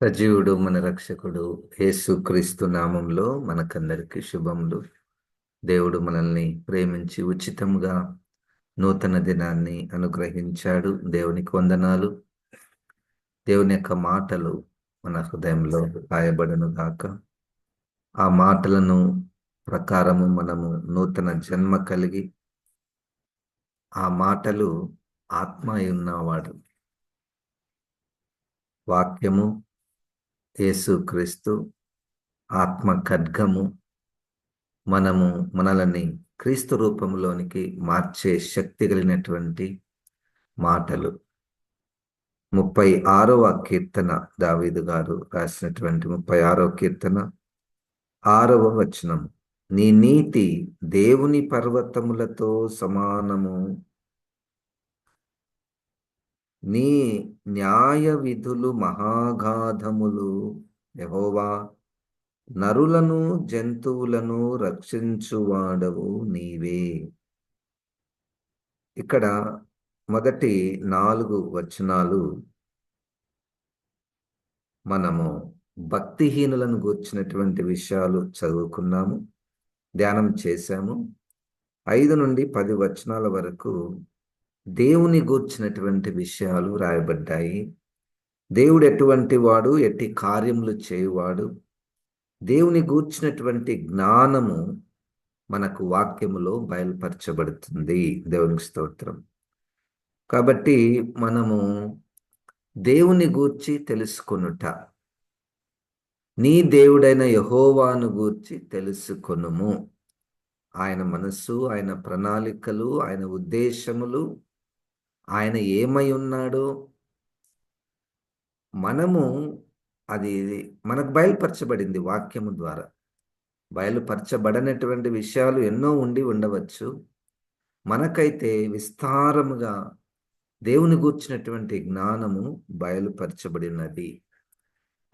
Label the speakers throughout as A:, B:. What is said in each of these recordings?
A: సజీవుడు మన రక్షకుడు యేసుక్రీస్తు నామంలో మనకందరికి శుభములు. దేవుడు మనల్ని ప్రేమించి ఉచితంగా నూతన దినాన్ని అనుగ్రహించాడు. దేవునికి వందనాలు. దేవుని యొక్క మాటలు మన హృదయంలో రాయబడును గాక. ఆ మాటలను ప్రకారము మనము నూతన జన్మ కలిగి, ఆ మాటలు ఆత్మ అయి ఉన్నవాడు వాక్యము యేసుక్రీస్తు ఆత్మ ఖడ్గము మనల్ని క్రీస్తు రూపంలోనికి మార్చే శక్తి కలిగినటువంటి మాటలు. 36వ కీర్తన దావీదు గారు రాసినటువంటి 36వ కీర్తన 6వ వచనం. నీ నీతి దేవుని పర్వతములతో సమానము, నీ న్యాయ విధులు మహాగాధములు. యెహోవా, నరులను జంతువులను రక్షించువాడవు నీవే. ఇక్కడ మొదటి 4 వచనాలు మనము భక్తిహీనులను గూర్చినటువంటి విషయాలు చదువుకున్నాము, ధ్యానం చేశాము. 5 నుండి 10 వచనాల వరకు దేవుని గూర్చినటువంటి విషయాలు రాయబడ్డాయి. దేవుడు ఎటువంటి వాడు, ఎట్టి కార్యములు చేయువాడు, దేవుని గూర్చినటువంటి జ్ఞానము మనకు వాక్యములో బయలుపరచబడుతుంది. దేవునికి స్తోత్రం. కాబట్టి మనము దేవుని గూర్చి తెలుసుకొనుట, నీ దేవుడైన యెహోవాను గూర్చి తెలుసుకొనుము. ఆయన మనస్సు, ఆయన ప్రణాళికలు, ఆయన ఉద్దేశములు, ఆయన ఏమై ఉన్నాడో అది మనకు బయలుపరచబడింది వాక్యము ద్వారా. బయలుపరచబడనటువంటి విషయాలు ఎన్నో ఉండవచ్చు. మనకైతే విస్తారముగా దేవుని గూర్చినటువంటి జ్ఞానము బయలుపరచబడినది.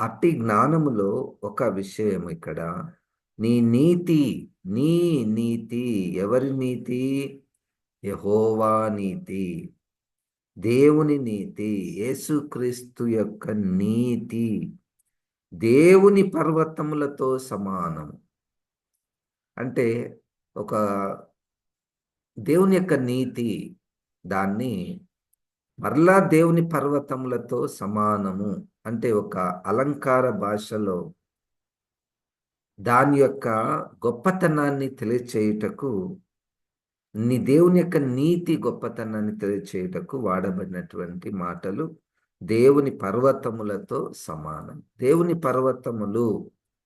A: అట్టి జ్ఞానములో ఒక విషయం ఇక్కడ, నీ నీతి. నీ నీతి ఎవరి నీతి? యెహోవా నీతి, దేవుని నీతి, యేసుక్రీస్తు యొక్క నీతి దేవుని పర్వతములతో సమానము. అంటే ఒక దేవుని యొక్క నీతి, దాన్ని మరలా దేవుని పర్వతములతో సమానము అంటే ఒక అలంకార భాషలో దాని యొక్క గొప్పతనాన్ని తెలియచేయుటకు, నీ దేవుని యొక్క నీతి గొప్పతనాన్ని తెలియచేయుటకు వాడబడినటువంటి మాటలు దేవుని పర్వతములతో సమానం. దేవుని పర్వతములు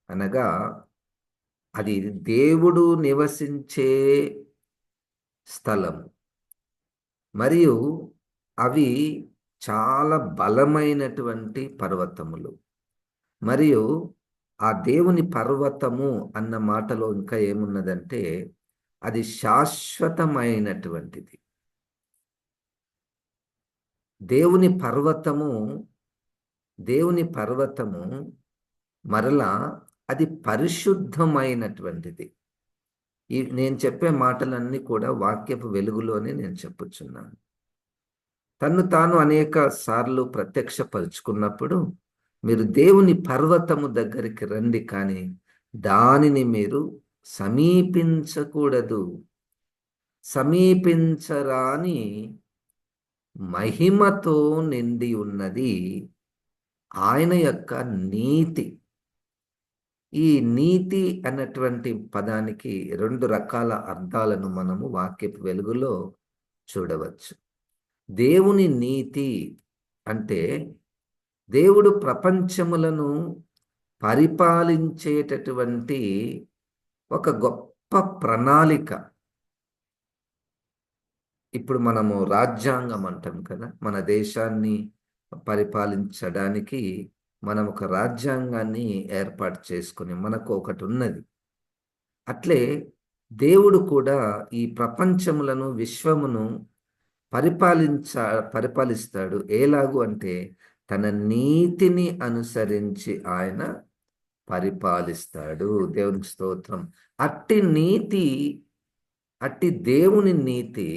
A: అనగా అది దేవుడు నివసించే స్థలం, మరియు అవి చాలా బలమైనటువంటి పర్వతములు. మరియు ఆ దేవుని పర్వతము అన్న మాటలో ఇంకా ఏమున్నదంటే, అది శాశ్వతమైనటువంటిది. దేవుని పర్వతము మరలా అది పరిశుద్ధమైనటువంటిది. నేను చెప్పే మాటలన్నీ కూడా వాక్యపు వెలుగులోనే నేను చెప్పుచున్నాను. తన్ను తాను అనేక సార్లు ప్రత్యక్షపరుచుకున్నప్పుడు, మీరు దేవుని పర్వతము దగ్గరికి రండి, కానీ దానిని మీరు సమీపించకూడదు. సమీపించరాని మహిమతో నిండి ఉన్నది ఆయన యొక్క నీతి. ఈ నీతి అన్నటువంటి పదానికి 2 రకాల అర్థాలను మనము వాక్యపు వెలుగులో చూడవచ్చు. దేవుని నీతి అంటే దేవుడు ప్రపంచములను పరిపాలించేటటువంటి ఒక గొప్ప ప్రణాళిక. ఇప్పుడు మనము రాజ్యాంగం అంటాం కదా, మన దేశాన్ని పరిపాలించడానికి మనం ఒక రాజ్యాంగాన్ని ఏర్పాటు చేసుకుని మనకు ఒకటి ఉన్నది. అట్లే దేవుడు కూడా ఈ ప్రపంచములను, విశ్వమును పరిపాలిస్తాడు. ఎలాగు అంటే తన నీతిని అనుసరించి ఆయన పరిపాలిస్తాడు. దేవునికి స్తోత్రం. అట్టి దేవుని నీతి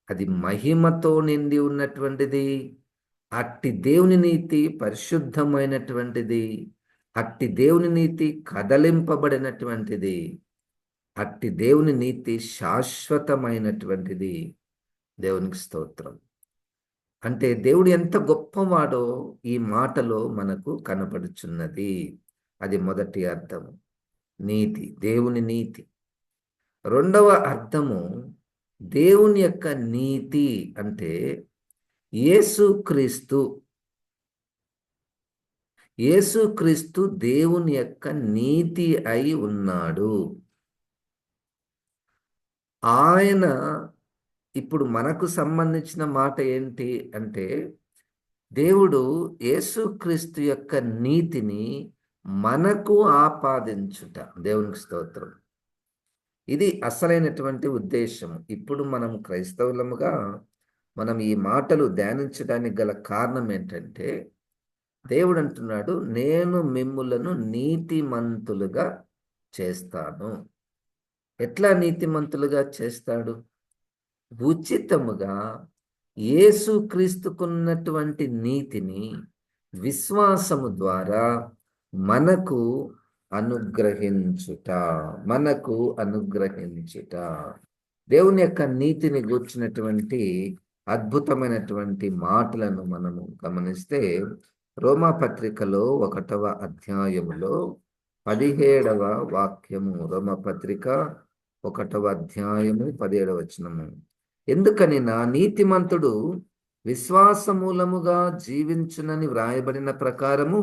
A: అది మహిమతో నిండి ఉన్నటువంటిది, అట్టి దేవుని నీతి పరిశుద్ధమైనటువంటిది. అట్టి దేవుని నీతి కదలింపబడినటువంటిది. అట్టి దేవుని నీతి శాశ్వతమైనటువంటిది. దేవునికి స్తోత్రం. అంటే దేవుడు ఎంత గొప్పవాడో ఈ మాటలో మనకు కనపడుచున్నది. అది మొదటి అర్థము, నీతి, దేవుని నీతి. రెండవ అర్థము, దేవుని యొక్క నీతి అంటే యేసుక్రీస్తు. యేసుక్రీస్తు దేవుని యొక్క నీతి అయి ఉన్నాడు. ఆయన ఇప్పుడు మనకు సంబంధించిన మాట ఏంటి అంటే, దేవుడు యేసుక్రీస్తు యొక్క నీతిని మనకు ఆపాదించుట. దేవునికి స్తోత్రం. ఇది అసలైనటువంటి ఉద్దేశం. ఇప్పుడు మనం క్రైస్తవులముగా మనం ఈ మాటలు ధ్యానించడానికి గల కారణం ఏంటంటే, దేవుడు అంటున్నాడు, నేను మిమ్ములను నీతిమంతులుగా చేస్తాను. ఎట్లా నీతిమంతులుగా చేస్తాడు? ఉచితముగా యేసుక్రీస్తుకున్నటువంటి నీతిని విశ్వాసము ద్వారా మనకు అనుగ్రహించుట. మనకు అనుగ్రహించుట. దేవుని యొక్క నీతిని గూర్చినటువంటి అద్భుతమైనటువంటి మాటలను మనము గమనిస్తే, రోమా పత్రికలో 1వ అధ్యాయములో 17వ వాక్యము. రోమా పత్రిక 1వ అధ్యాయము 17వ వచనము. ఎందుకని నా నీతిమంతుడు విశ్వాసమూలముగా జీవించునని వ్రాయబడిన ప్రకారము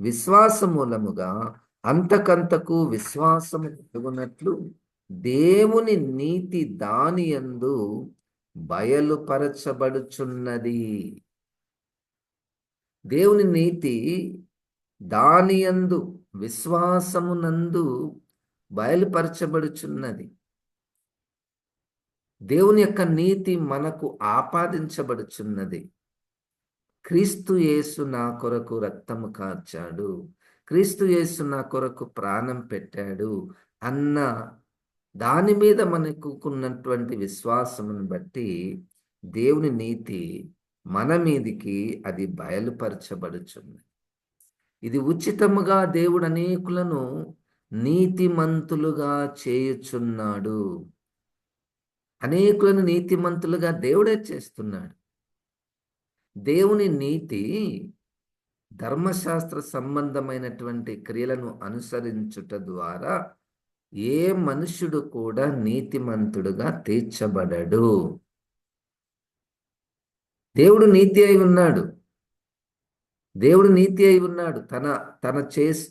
A: విశ్వాసమూలముగా అంతకంతకు విశ్వాసము కలుగునట్లు దేవుని నీతి దానియందు బయలుపరచబడుచున్నది. దేవుని నీతి దానియందు, విశ్వాసమునందు బయలుపరచబడుచున్నది. దేవుని యొక్క నీతి మనకు ఆపాదించబడుచున్నది. క్రీస్తు యేసు నా కొరకు రక్తము కార్చాడు, క్రీస్తు యేసు నా కొరకు ప్రాణం పెట్టాడు అన్న దాని మీద మనకున్నటువంటి విశ్వాసమును బట్టి దేవుని నీతి మన మీదికి అది బయలుపరచబడుచున్నది. ఇది ఉచితముగా దేవుడు అనేకులను నీతిమంతులుగా చేయుచున్నాడు. అనేకులను నీతిమంతులుగా దేవుడే చేస్తున్నాడు. దేవుని నీతి ధర్మశాస్త్ర సంబంధమైనటువంటి క్రియలను అనుసరించుట ద్వారా ఏ మనుష్యుడు కూడా నీతిమంతుడుగా తీర్చబడడు. దేవుడు నీతి అయి ఉన్నాడు. దేవుడు నీతి అయి ఉన్నాడు. తన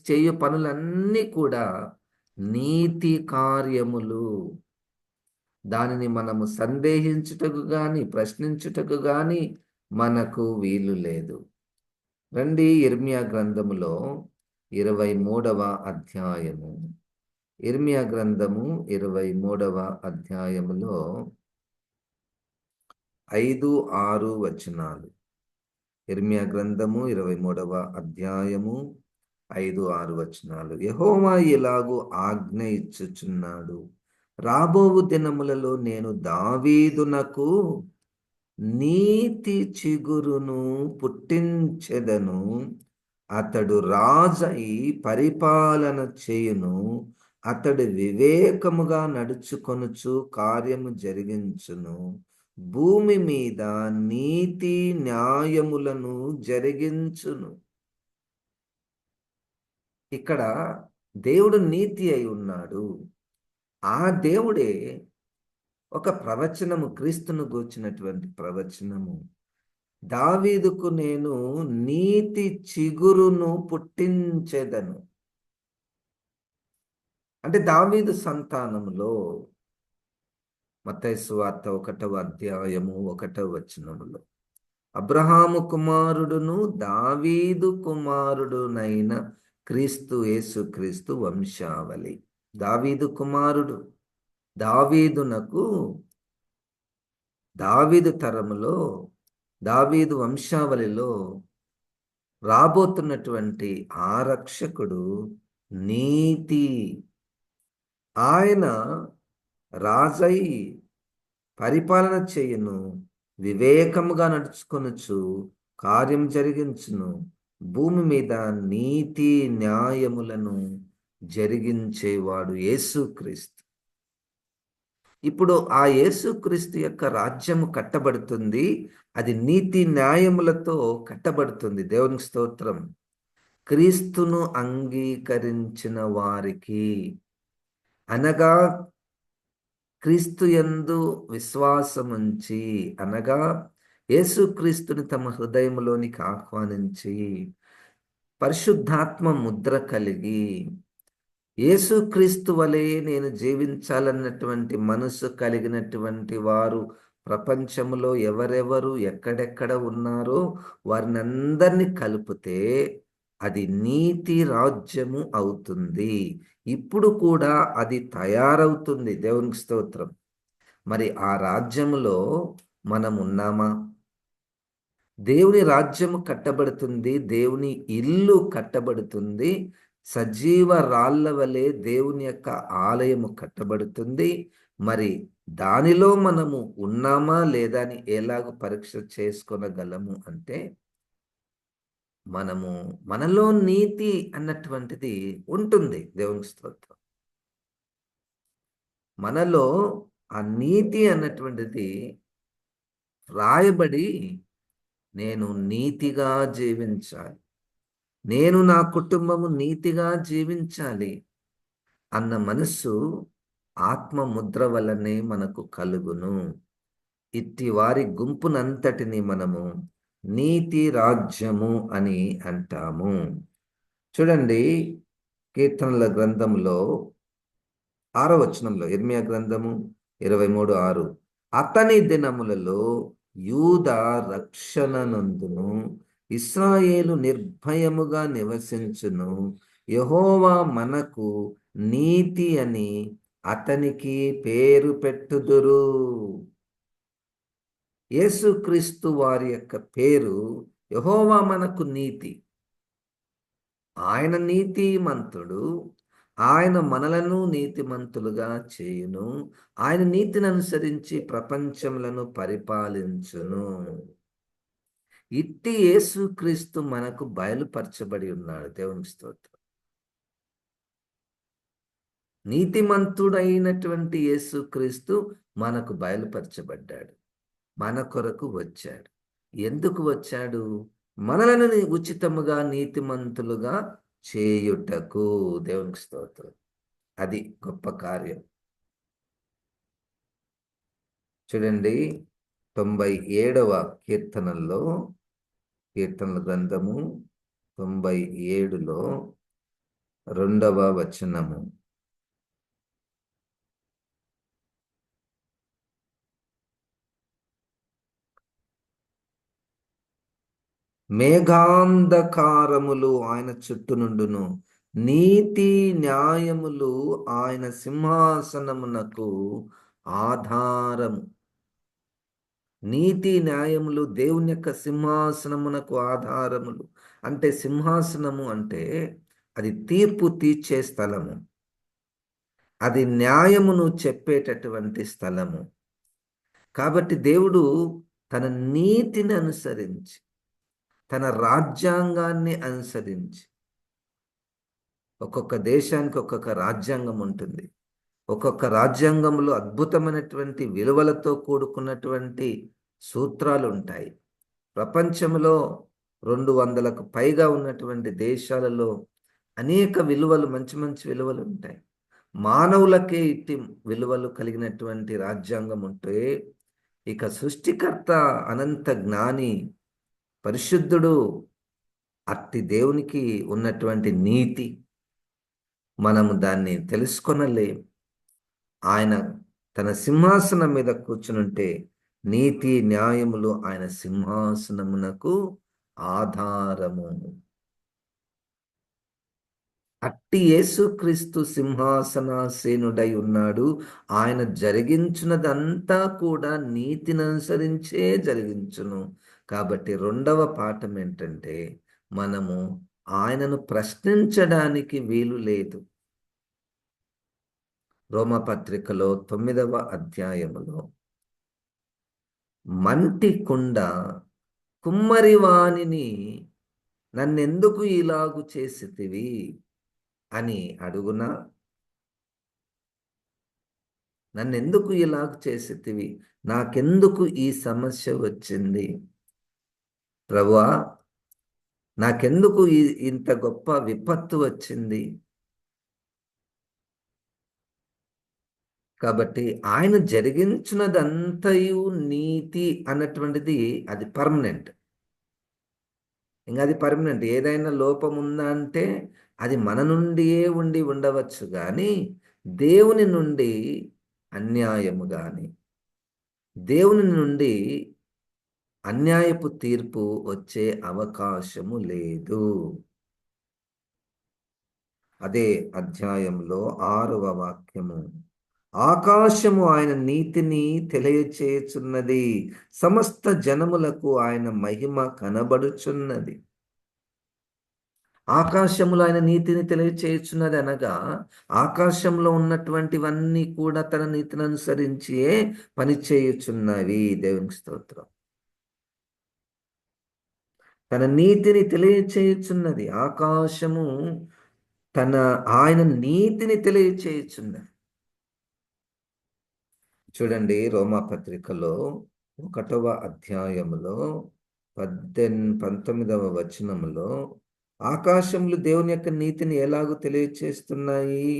A: చేయు పనులన్నీ కూడా నీతి కార్యములు. దానిని మనము సందేహించుటకు గాని ప్రశ్నించుటకు గాని మనకు వీలు లేదు. రండి, యిర్మీయా గ్రంథములో 23వ అధ్యాయము. యిర్మీయా గ్రంథము 23వ అధ్యాయములో 5, 6 వచనాలు. యిర్మీయా గ్రంథము 23వ అధ్యాయము 5, 6 వచనాలు. యెహోవా ఇలాగు ఆజ్ఞ ఇచ్చుచున్నాడు, రాబోవు దినములలో నేను దావీదునకు నీతి చిగురును పుట్టించెదను, అతడు రాజై పరిపాలన చేయును, అతడు వివేకముగా నడుచుకొనుచు కార్యము జరిగించును, భూమి మీద నీతి న్యాయములను జరిగించును. ఇక్కడ దేవుడు నీతి అయి ఉన్నాడు. ఆ దేవుడే ఒక ప్రవచనము, క్రీస్తును గూర్చినటువంటి ప్రవచనము, దావీదుకు నేను నీతి చిగురును పుట్టించెదను. అంటే దావీదు సంతానములో మత్తయి సువార్త 1వ అధ్యాయము 1వ వచనములో అబ్రహాము కుమారుడును దావీదు కుమారుడునైన క్రీస్తు యేసుక్రీస్తు వంశావళి. దావీదు కుమారుడు. దావీదునకు దావీదు తరములో, దావీదు వంశావళిలో రాబోతున్నటువంటి ఆరక్షకుడు నీతి. ఆయన రాజై పరిపాలన చేయును, వివేకముగా నడుచుకొనుచు కార్యం జరిగించును. భూమి మీద నీతి న్యాయములను జరిగించేవాడు యేసుక్రీస్తు. ఇప్పుడు ఆ యేసుక్రీస్తు యొక్క రాజ్యము కట్టబడుతుంది. అది నీతి న్యాయములతో కట్టబడుతుంది. దేవునికి స్తోత్రం. క్రీస్తును అంగీకరించిన వారికి, అనగా క్రీస్తు యందు విశ్వాసముంచి, అనగా యేసుక్రీస్తుని తమ హృదయములోనికి ఆహ్వానించి, పరిశుద్ధాత్మ ముద్ర కలిగి, యేసుక్రీస్తు వలె నేను జీవించాలన్నటువంటి మనసు కలిగినటువంటి వారు ప్రపంచంలో ఎవరెవరు ఎక్కడెక్కడ ఉన్నారో వారినందరినీ కలిపితే అది నీతి రాజ్యము అవుతుంది. ఇప్పుడు కూడా అది తయారవుతుంది. దేవునికి స్తోత్రం. మరి ఆ రాజ్యములో మనం ఉన్నామా? దేవుని రాజ్యము కట్టబడుతుంది. దేవుని ఇల్లు కట్టబడుతుంది. సజీవ రాళ్ళ వలె దేవుని యొక్క ఆలయము కట్టబడుతుంది. మరి దానిలో మనము ఉన్నామా లేదా అని ఎలాగ పరీక్ష చేసుకొనగలము అంటే, మనలో నీతి అన్నటువంటిది ఉంటుంది. దేవునికి స్తోత్రం. మనలో ఆ నీతి అన్నటువంటిది రాయబడి, నేను నీతిగా జీవించాలి, నేను నా కుటుంబము నీతిగా జీవించాలి అన్న మనస్సు ఆత్మ ముద్ర వల్లనే మనకు కలుగును. ఇట్టి వారి గుంపునంతటిని మనము నీతి రాజ్యము అని అంటాము. చూడండి, కీర్తనల గ్రంథంలో 6వ వచనంలో, ఇర్మియా గ్రంథము 23:6, అతని దినములలో యూదా రక్షణ నందును, ఇశ్రాయేలు నిర్భయముగా నివసించును, యెహోవా మనకు నీతి అని అతనికి పేరు పెట్టుదురు. యేసుక్రీస్తు వారి యొక్క పేరు యెహోవా మనకు నీతి. ఆయన నీతిమంతుడు. ఆయన మనలను నీతిమంతులుగా చేయును. ఆయన నీతిని అనుసరించి ప్రపంచములను పరిపాలించును. ఇట్టి యేసుక్రీస్తు మనకు బయలుపరచబడి ఉన్నాడు. దేవునికి స్తోత్రం. నీతిమంతుడైనటువంటి యేసుక్రీస్తు మనకు బయలుపరచబడ్డాడు. మన కొరకు వచ్చాడు. ఎందుకు వచ్చాడు? మనలను ఉచితముగా నీతిమంతులుగా చేయుటకు. దేవునికి స్తోత్రం. అది గొప్ప కార్యం. చూడండి, 97వ కీర్తనలో, కీర్తనల గ్రంథము 97లో 2వ వచనము, మేఘాంధకారములు ఆయన చుట్టూ నుండును, నీతి న్యాయములు ఆయన సింహాసనమునకు ఆధారము. నీతి న్యాయములు దేవుని యొక్క సింహాసనమునకు ఆధారములు. అంటే సింహాసనము అంటే అది తీర్పు తీర్చే స్థలము, అది న్యాయమును చెప్పేటటువంటి స్థలము. కాబట్టి దేవుడు తన నీతిని అనుసరించి, తన రాజ్యాంగాన్ని అనుసరించి, ఒక్కొక్క దేశానికి ఒక్కొక్క రాజ్యాంగం ఉంటుంది. ఒక్కొక్క రాజ్యాంగంలో అద్భుతమైనటువంటి విలువలతో కూడుకున్నటువంటి సూత్రాలు ఉంటాయి. ప్రపంచంలో 200కు పైగా ఉన్నటువంటి దేశాలలో అనేక విలువలు, మంచి మంచి విలువలు ఉంటాయి. మానవులకే ఇట్టి విలువలు కలిగినటువంటి రాజ్యాంగం ఉంటే, ఇక సృష్టికర్త, అనంత జ్ఞాని, పరిశుద్ధుడు, అట్టి దేవునికి ఉన్నటువంటి నీతి మనము దాన్ని తెలుసుకొనలేం. ఆయన తన సింహాసనం మీద కూర్చునుంటే నీతి న్యాయములు ఆయన సింహాసనమునకు ఆధారము. అట్టి యేసుక్రీస్తు సింహాసనాసీనుడై ఉన్నాడు. ఆయన జరిగించున్నదంతా కూడా నీతిని అనుసరించే జరిగించును. కాబట్టి 2వ పాఠం ఏంటంటే, మనము ఆయనను ప్రశ్నించడానికి వీలు లేదు. రోమపత్రికలో 9వ అధ్యాయములో మంటి కుండ కుమ్మరి వానిని నన్నెందుకు ఇలాగు చేసితివి అని అడుగునా? నన్నెందుకు ఇలాగు చేసితివి? నాకెందుకు ఈ సమస్య వచ్చింది? ప్రభువా, నాకెందుకు ఇంత గొప్ప విపత్తు వచ్చింది? కాబట్టి ఆయన జరిగించినదంతయు నీతి అన్నటువంటిది అది పర్మనెంట్. ఇంకా అది పర్మనెంట్. ఏదైనా లోపం ఉందా అంటే అది మన నుండియే ఉండవచ్చు కానీ దేవుని నుండి అన్యాయము కానీ దేవుని నుండి అన్యాయపు తీర్పు వచ్చే అవకాశము లేదు. అదే అధ్యాయంలో 6వ వాక్యము, ఆకాశము ఆయన నీతిని తెలియచేయుచున్నది, సమస్త జనములకు ఆయన మహిమ కనబడుచున్నది. ఆకాశములో ఆయన నీతిని తెలియచేయుచున్నది అనగా ఆకాశంలో ఉన్నటువంటివన్నీ కూడా తన నీతిని అనుసరించే పని చేయుచున్నవి. దేవునికి స్తోత్రం. తన నీతిని తెలియచేయుచున్నది. ఆకాశము ఆయన నీతిని తెలియచేయుచున్నది. చూడండి, రోమాపత్రికలో 1వ అధ్యాయములో 19వ వచనములో ఆకాశములు దేవుని యొక్క నీతిని ఎలాగూ తెలియచేస్తున్నాయి?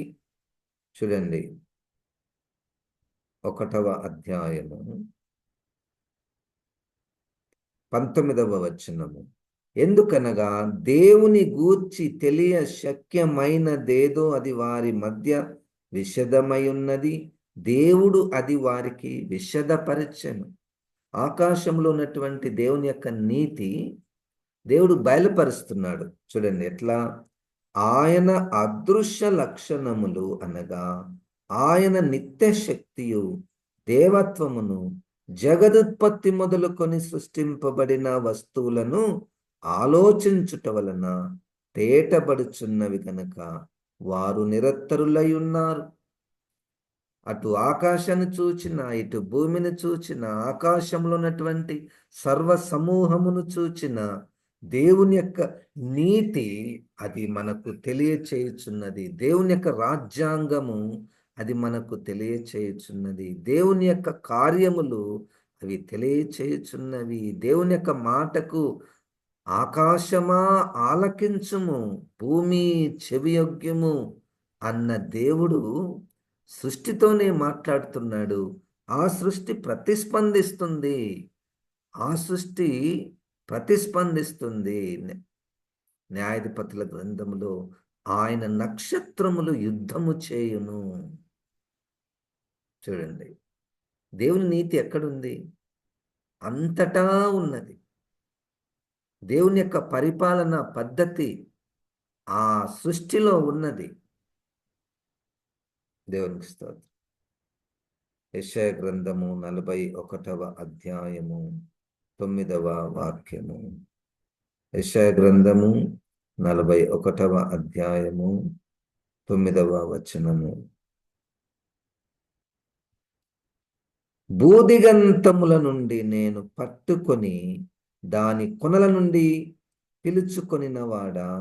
A: చూడండి, 1వ అధ్యాయము 19వ వచనము, ఎందుకనగా దేవుని గూర్చి తెలియ శక్యమైనదేదో అది వారి మధ్య విషదమై ఉన్నది, దేవుడు అది వారికి విషదపరచెను. ఆకాశంలో ఉన్నటువంటి దేవుని యొక్క నీతి దేవుడు బయలుపరుస్తున్నాడు. చూడండి ఎట్లా, ఆయన అదృశ్య లక్షణములు అనగా ఆయన నిత్య శక్తియు దేవత్వమును జగదుత్పత్తి మొదలుకొని సృష్టింపబడిన వస్తువులను ఆలోచించుట వలన తేటబడుచున్నవి గనక వారు నిరత్తరులై ఉన్నారు. అటు ఆకాశాన్ని చూచిన, ఇటు భూమిని చూచిన, ఆకాశంలో ఉన్నటువంటి సర్వ సమూహమును చూచిన దేవుని యొక్క నీతి అది మనకు తెలియచేయుచున్నది. దేవుని యొక్క రాజ్యాంగము అది మనకు తెలియచేయుచున్నది. దేవుని యొక్క కార్యములు అవి తెలియచేయుచున్నవి. దేవుని యొక్క మాటకు ఆకాశమా ఆలకించుము, భూమి చెవియొగ్యము అన్న దేవుడు సృష్టితోనే మాట్లాడుతున్నాడు. ఆ సృష్టి ప్రతిస్పందిస్తుంది. ఆ సృష్టి ప్రతిస్పందిస్తుంది. న్యాయాధిపతుల గ్రంథములో ఆయన నక్షత్రములు యుద్ధము చేయును. చూడండి, దేవుని నీతి ఎక్కడుంది? అంతటా ఉన్నది. దేవుని యొక్క పరిపాలన పద్ధతి ఆ సృష్టిలో ఉన్నది. దేవునికి స్తోత్రం. యెషయా గ్రంథము 41వ అధ్యాయము 9వ వాక్యము. యెషయా గ్రంథము 41వ అధ్యాయము 9వ వచనము, భూదిగంతముల నుండి నేను పట్టుకొని దాని కొనల నుండి పిలుచుకొనినవాడా,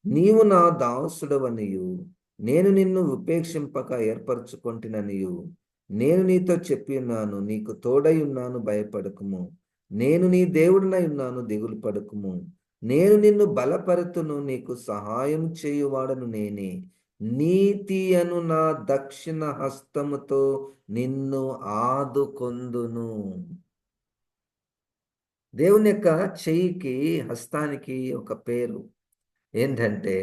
A: నీవు నా దాసుడవనియు నేను నిన్ను ఉపేక్షింపక ఏర్పరచుకొంటిననియు నేను నీతో చెప్పి ఉన్నాను. నీకు తోడై ఉన్నాను, భయపడకుము. నేను నీ దేవుడినై ఉన్నాను, దిగులు పడకుము. నేను నిన్ను బలపరుతును, నీకు సహాయం చేయువాడను నేనే. నీతి అను నా దక్షిణ హస్తముతో నిన్ను ఆదుకొందును. దేవుని యొక్క చెయ్యికి, హస్తానికి ఒక పేరు ఏంటంటే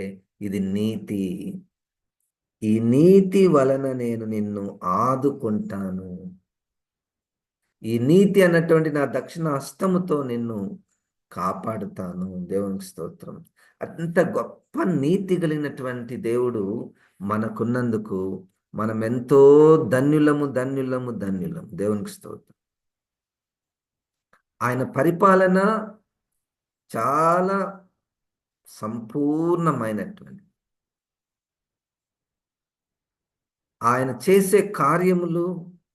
A: ఇది నీతి. ఈ నీతి వలన నేను నిన్ను ఆదుకుంటాను. ఈ నీతి అన్నటువంటి నా దక్షిణ హస్తముతో నిన్ను కాపాడుతాను. దేవునికి స్తోత్రం. అంత గొప్ప నీతి కలిగినటువంటి దేవుడు మనకున్నందుకు మనం ఎంతో ధన్యులము, ధన్యులము, ధన్యులము. దేవునికి స్తోత్రం. ఆయన పరిపాలన చాలా సంపూర్ణమైనటువంటి, ఆయన చేసే కార్యములు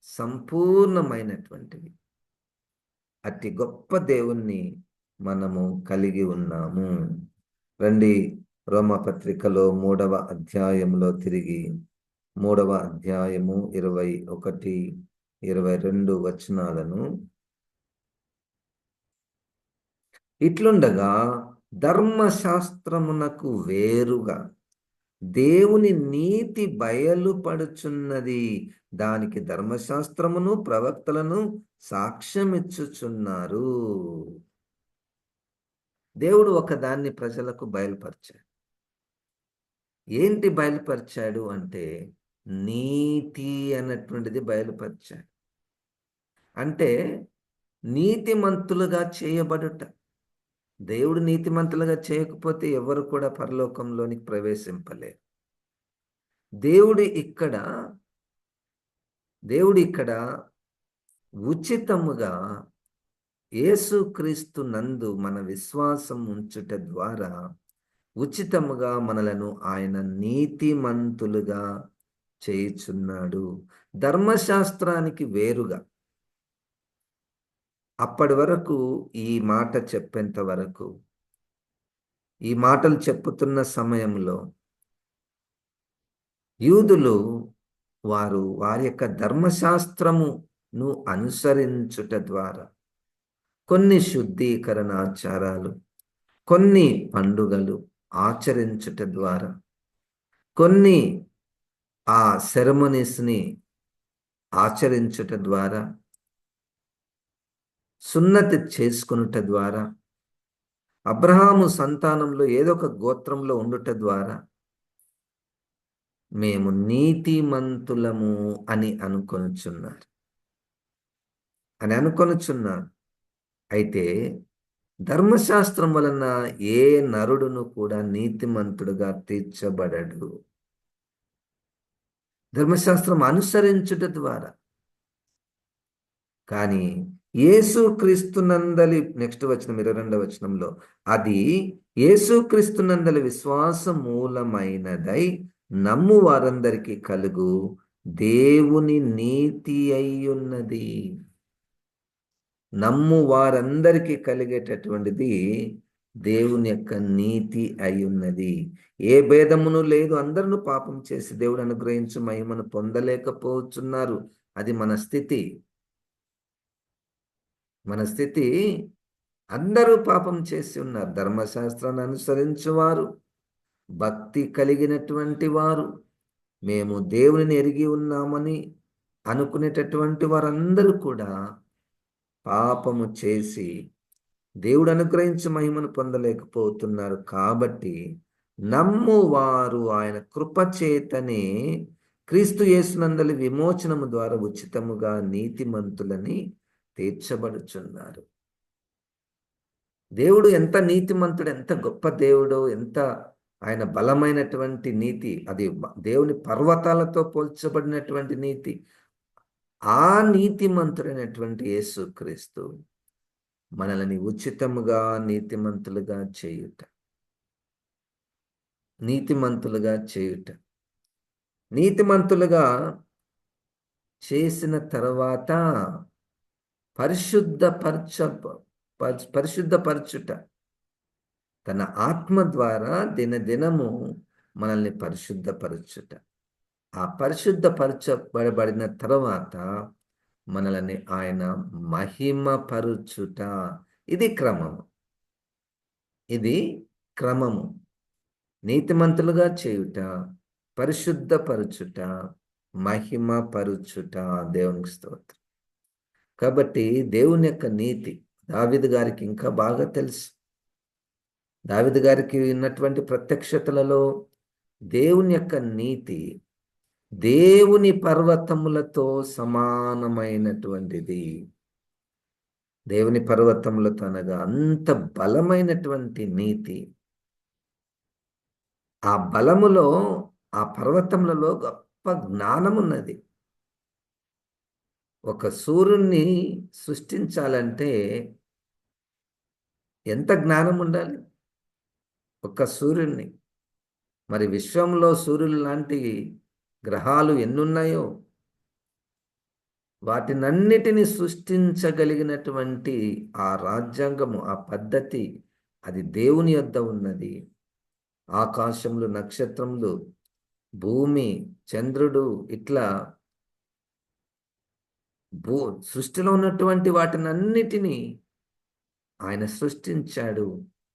A: సంపూర్ణమైనటువంటివి. అతి గొప్ప దేవుణ్ణి మనము కలిగి ఉన్నాము. రండి, రోమపత్రికలో 3వ అధ్యాయంలో తిరిగి 3వ అధ్యాయము 21, 22 వచనాలను. ఇట్లుండగా ధర్మశాస్త్రమునకు వేరుగా దేవుని నీతి బయలుపడుచున్నది. దానికి ధర్మశాస్త్రమును ప్రవక్తలను సాక్ష్యమిచ్చుచున్నారు. దేవుడు ఒకదాన్ని ప్రజలకు బయలుపరిచాడు. ఏంటి బయలుపరిచాడు అంటే నీతి అన్నటువంటిది బయలుపరిచాడు. అంటే నీతిమంతులుగా చేయబడుట. దేవుడు నీతిమంతులుగా చేయకపోతే ఎవరు కూడా పరలోకంలోనికి ప్రవేశింపలేరు. దేవుడు ఇక్కడ ఉచితముగా యేసుక్రీస్తు నందు మన విశ్వాసం ఉంచుట ద్వారా ఉచితముగా మనలను ఆయన నీతిమంతులుగా చేయుచున్నాడు. ధర్మశాస్త్రానికి వేరుగా. అప్పటి వరకు ఈ మాట చెప్పేంత వరకు, ఈ మాటలు చెప్పుతున్న సమయంలో యూదులు వారి యొక్క ధర్మశాస్త్రమును అనుసరించుట ద్వారా కొన్ని శుద్ధీకరణాచారాలు, కొన్ని పండుగలు ఆచరించుట ద్వారా, కొన్ని ఆ సెరమనీస్ని ఆచరించుట ద్వారా, సున్నతి చేసుకొనుట ద్వారా, అబ్రహాము సంతానంలో ఏదో ఒక గోత్రంలో ఉండుట ద్వారా మేము నీతిమంతులము అని అనుకొనుచున్నారు. అయితే ధర్మశాస్త్రం వలన ఏ నరుడును కూడా నీతిమంతుడుగా తీర్చబడడు. ధర్మశాస్త్రం అనుసరించుట ద్వారా. కానీ యేసుక్రీస్తునందలి నెక్స్ట్ వచనం 22వ వచనంలో అది యేసుక్రీస్తునందలి విశ్వాస మూలమైనదై నమ్ము వారందరికీ కలుగు దేవుని నీతి అయ్యున్నది. నమ్ము వారందరికీ కలిగేటటువంటిది దేవుని యొక్క నీతి అయ్యున్నది. ఏ భేదమును లేదు. అందరూ పాపం చేసి దేవుడు అనుగ్రహించు మహిమను పొందలేకపోతున్నారు. అది మన స్థితి. అందరూ పాపం చేసి ఉన్నారు. ధర్మశాస్త్రాన్ని అనుసరించువారు, భక్తి కలిగినటువంటి వారు, మేము దేవుని ఎరిగి ఉన్నామని అనుకునేటటువంటి వారందరూ కూడా పాపము చేసి దేవుడు అనుగ్రహించి మహిమను పొందలేకపోతున్నారు. కాబట్టి నమ్మువారు ఆయన కృపచేతనే క్రీస్తు యేసునందలి విమోచనము ద్వారా ఉచితముగా నీతిమంతులని తీర్చబడుచున్నారు. దేవుడు ఎంత నీతిమంతుడు, ఎంత గొప్ప దేవుడు, ఎంత ఆయన బలమైనటువంటి నీతి. అది దేవుని పర్వతాలతో పోల్చబడినటువంటి నీతి. ఆ నీతిమంతుడైనటువంటి యేసుక్రీస్తు మనల్ని ఉచితముగా నీతిమంతులుగా చేయుట. నీతిమంతులుగా చేసిన తర్వాత పరిశుద్ధపరచుట. తన ఆత్మ ద్వారా దినదినము మనల్ని పరిశుద్ధపరచుట. ఆ పరిశుద్ధపరచబడిన తర్వాత మనల్ని ఆయన మహిమపరుచుట. ఇది క్రమము. నీతిమంతులుగా చేయుట, పరిశుద్ధపరచుట, మహిమపరుచుట. దేవునికి స్తోత్రం. కాబట్టి దేవుని యొక్క నీతి దావీదు గారికి ఇంకా బాగా తెలుసు. దావీదు గారికి ఉన్నటువంటి ప్రత్యక్షతలలో దేవుని యొక్క నీతి దేవుని పర్వతములతో సమానమైనటువంటిది. దేవుని పర్వతములతో అనగా అంత బలమైనటువంటి నీతి. ఆ బలములో, ఆ పర్వతములలో గొప్ప జ్ఞానమున్నది. ఒక సూర్యుడిని సృష్టించాలంటే ఎంత జ్ఞానం ఉండాలి? ఒక సూర్యుడిని. మరి విశ్వంలో సూర్యులు లాంటి గ్రహాలు ఎన్నున్నాయో, వాటినన్నిటిని సృష్టించగలిగినటువంటి ఆ రాజ్యాంగము, ఆ పద్ధతి, అది దేవుని యొద్ద ఉన్నది. ఆకాశములు, నక్షత్రములు, భూమి, చంద్రుడు, ఇట్లా భూ సృష్టిలో ఉన్నటువంటి వాటినన్నిటినీ ఆయన సృష్టించాడు.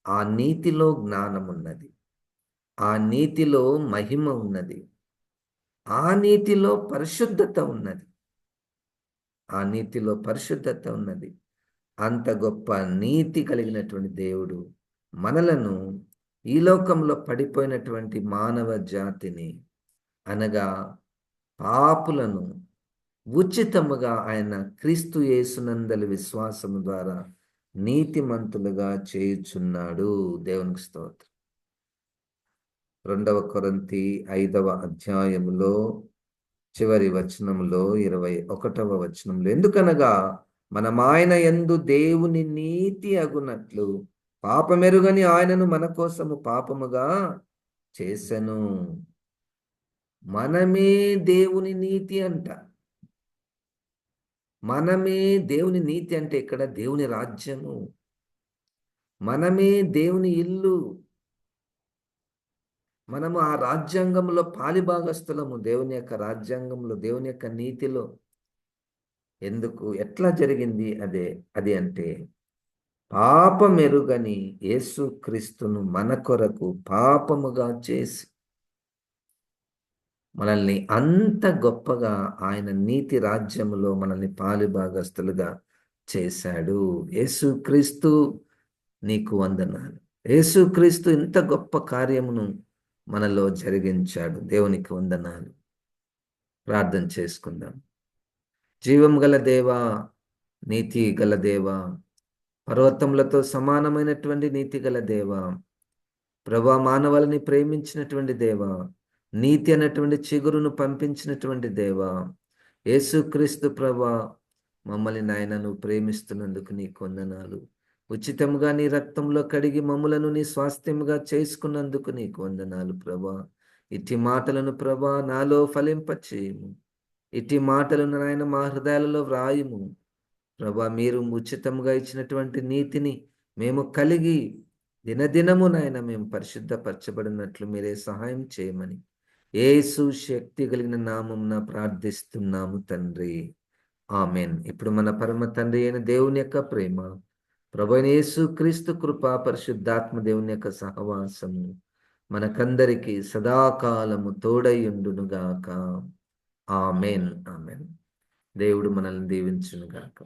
A: ఆ నీతిలో జ్ఞానం ఉన్నది, ఆ నీతిలో మహిమ ఉన్నది, ఆ నీతిలో పరిశుద్ధత ఉన్నది, ఆ నీతిలో పరిశుద్ధత ఉన్నది. అంత గొప్ప నీతి కలిగినటువంటి దేవుడు మనలను, ఈ లోకంలో పడిపోయినటువంటి మానవ జాతిని, అనగా పాపులను, ఉచితముగా ఆయన క్రీస్తు యేసునందలి విశ్వాసము ద్వారా నీతిమంతులుగా చేయుచున్నాడు. దేవునికి స్తోత్రం. 2 కొరింథీ 5వ అధ్యాయములో చివరి వచనంలో 21వ వచనంలో, ఎందుకనగా మనమాయన యందు దేవుని నీతి అగునట్లు పాపమెరుగని ఆయనను మన కోసము పాపముగా చేసెను. మనమే దేవుని నీతి అంట. మనమే దేవుని నీతి అంటే ఇక్కడ దేవుని రాజ్యము. మనమే దేవుని ఇల్లు. మనము ఆ రాజ్యాంగంలో పాలిభాగస్థులము. దేవుని యొక్క రాజ్యాంగంలో, దేవుని యొక్క నీతిలో. ఎందుకు, ఎట్లా జరిగింది అది అంటే, పాపమెరుగని యేసుక్రీస్తును మన కొరకు పాపముగా చేసి మనల్ని అంత గొప్పగా ఆయన నీతి రాజ్యములో మనల్ని పాలిభాగస్తులుగా చేశాడు. యేసుక్రీస్తు నీకు వందనాలు. యేసుక్రీస్తు ఇంత గొప్ప కార్యమును మనలో జరిగించాడు. దేవునికి వందనాలు. ప్రార్థన చేసుకుందాం. జీవం గల దేవా, నీతి గల దేవా, పర్వతములతో సమానమైనటువంటి నీతి గల దేవా, ప్రభా, మానవాళిని ప్రేమించినటువంటి దేవా, నీతి అనేటువంటి చిగురును పంపించినటువంటి దేవా, యేసుక్రీస్తు ప్రభా, మమ్మల్ని నాయన నువ్వు ప్రేమిస్తున్నందుకు నీకు వందనాలు. ఉచితంగా నీ రక్తంలో కడిగి మమ్ములను నీ స్వాస్థ్యముగా చేసుకున్నందుకు నీకు వందనాలు ప్రభా. ఇట్టి మాటలను ప్రభా నాలో ఫలింపచేయము. ఇట్టి మాటలను నాయన మా హృదయాలలో వ్రాయుము ప్రభా. మీరు ఉచితంగా ఇచ్చినటువంటి నీతిని మేము కలిగి దినదినము నాయన మేము పరిశుద్ధపరచబడినట్లు మీరే సహాయం చేయమని యేసు శక్తి కలిగిన నామమున ప్రార్థిస్తున్నాము తండ్రి. ఆమెన్. ఇప్పుడు మన పరమ తండ్రి అయిన దేవుని యొక్క ప్రేమ, ప్రభువైన యేసుక్రీస్తు కృప, పరిశుద్ధాత్మ దేవుని యొక్క సహవాసము మనకందరికీ సదాకాలము తోడైయుండునుగాక. ఆమెన్. ఆమెన్. దేవుడు మనల్ని దీవించునుగాక.